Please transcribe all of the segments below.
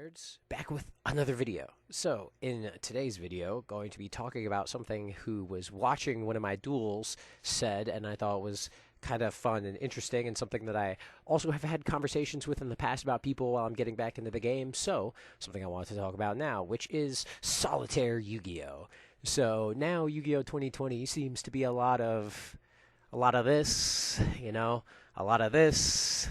nerds, back with another video. So, in today's video, going to be talking about something who was watching one of my duels said, and I thought was kind of fun and interesting, and something that I also have had conversations with in the past about people while I'm getting back into the game. So, something I wanted to talk about now, which is solitaire Yu-Gi-Oh! So, now Yu-Gi-Oh! 2020 seems to be a lot of this, a lot of this,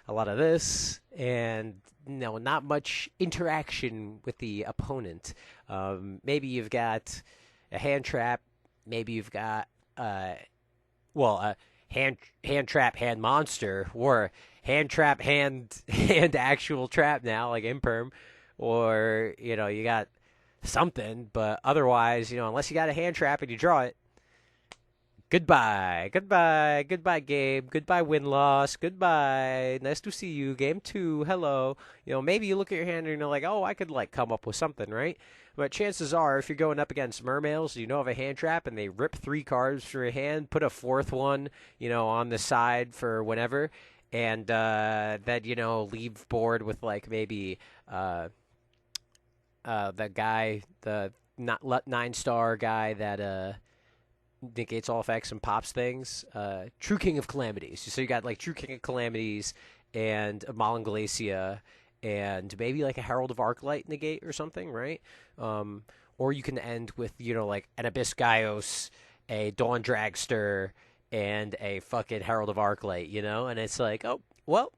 a lot of this, and no, not much interaction with the opponent. Maybe you've got a hand trap, maybe you've got a hand trap, hand monster, or hand trap, hand actual trap now, like imperm, or you got something, but otherwise, unless you got a hand trap and you draw it. Goodbye, goodbye, goodbye, game. Goodbye, win-loss. Goodbye. Nice to see you. Game 2. Hello. Maybe you look at your hand and you're like, oh, I could come up with something, right? But chances are, if you're going up against mermales, have a hand trap and they rip 3 cards from your hand, put a 4th one, on the side for whenever, and then leave board with maybe the guy, the 9-star guy that negates all effects and pops things. True King of Calamities. So you got True King of Calamities and a Malin Glacia and maybe a Herald of Arclight negate or something, right? Or you can end with, an Abyss Gaios, a Dawn Dragster, and a fucking Herald of Arclight, and it's oh, well,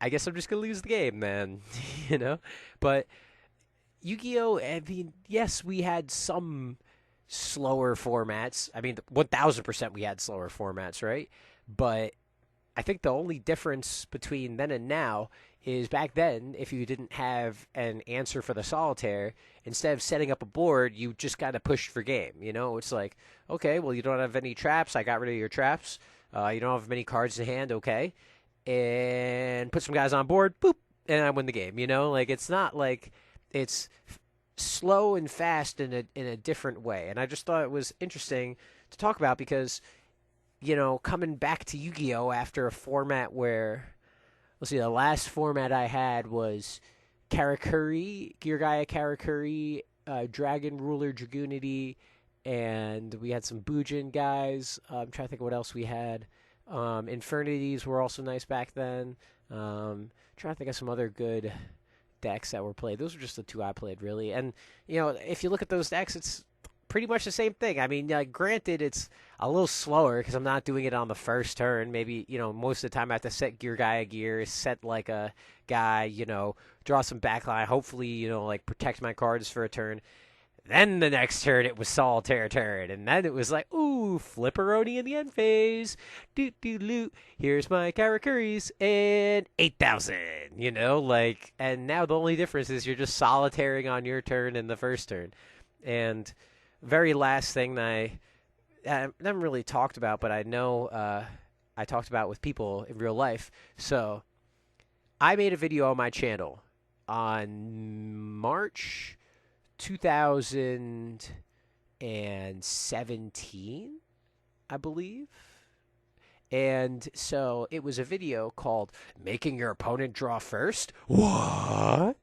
I guess I'm just going to lose the game, man, But Yu-Gi-Oh! I mean, yes, we had some slower formats. I mean, 1000% we had slower formats, right? But I think the only difference between then and now is back then, if you didn't have an answer for the solitaire, instead of setting up a board, you just kind of pushed for game. It's okay, well, you don't have any traps. I got rid of your traps. You don't have many cards in hand. Okay. And put some guys on board. Boop. And I win the game. It's not it's slow and fast in a different way. And I just thought it was interesting to talk about because, coming back to Yu-Gi-Oh! After a format where, let's see, the last format I had was Karakuri, Geargaia Karakuri, Dragon Ruler Dragoonity, and we had some Bujin guys. I'm trying to think of what else we had. Infernities were also nice back then. Trying to think of some other good decks that were played. Those were just the 2 I played, really. And, if you look at those decks, it's pretty much the same thing. I mean, granted, it's a little slower because I'm not doing it on the first turn. Maybe, most of the time I have to set Geargaia gear, set a guy, draw some backline, hopefully, protect my cards for a turn. Then the next turn, it was Solitaire turn. And then it was ooh, Flipperoni in the end phase. Doot. Here's my Karakuris. And 8,000, And now the only difference is you're just solitairing on your turn in the first turn. And very last thing that I haven't really talked about, but I know I talked about with people in real life. So I made a video on my channel on March 2017, I believe. And so it was a video called Making Your Opponent Draw First. What?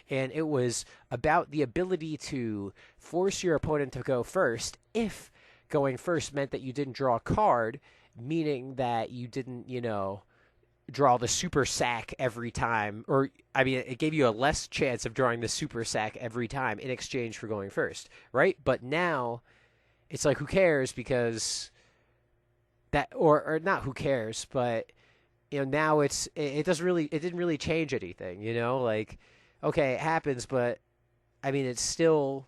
And it was about the ability to force your opponent to go first if going first meant that you didn't draw a card, meaning that you didn't, draw the super sack every time, or it gave you a less chance of drawing the super sack every time in exchange for going first, right? But now it's who cares, because that, or not who cares, but now it didn't really change anything, okay, it happens, but it's still,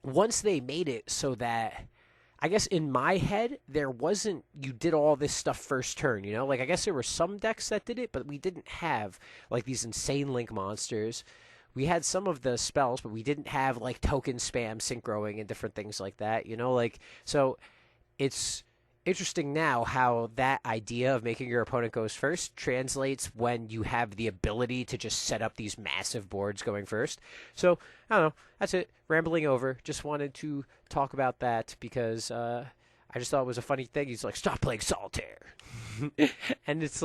once they made it so that, I guess in my head, there wasn't, you did all this stuff first turn, I guess there were some decks that did it, but we didn't have, these insane link monsters. We had some of the spells, but we didn't have, token spam, synchroing, and different things like that, so it's interesting now how that idea of making your opponent goes first translates when you have the ability to just set up these massive boards going first. So, I don't know. That's it. Rambling over. Just wanted to talk about that because I just thought it was a funny thing. He's stop playing solitaire. And it's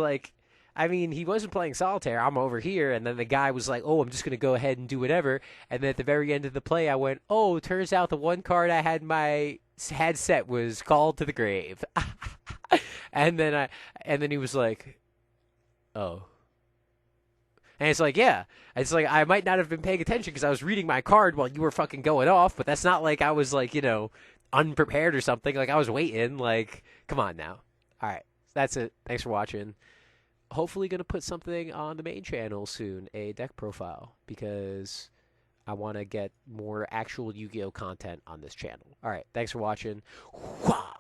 I mean, he wasn't playing solitaire. I'm over here, and then the guy was like, "Oh, I'm just gonna go ahead and do whatever." And then at the very end of the play, I went, "Oh, turns out the one card I had set was called to the grave." And then he was like, "Oh." And it's like, yeah, it's like I might not have been paying attention because I was reading my card while you were fucking going off, but that's not like I was like, unprepared or something. Like I was waiting. Like, come on now. All right, that's it. Thanks for watching. Hopefully gonna put something on the main channel soon, a deck profile, because I want to get more actual Yu-Gi-Oh content on this channel. All right, thanks for watching. Wah!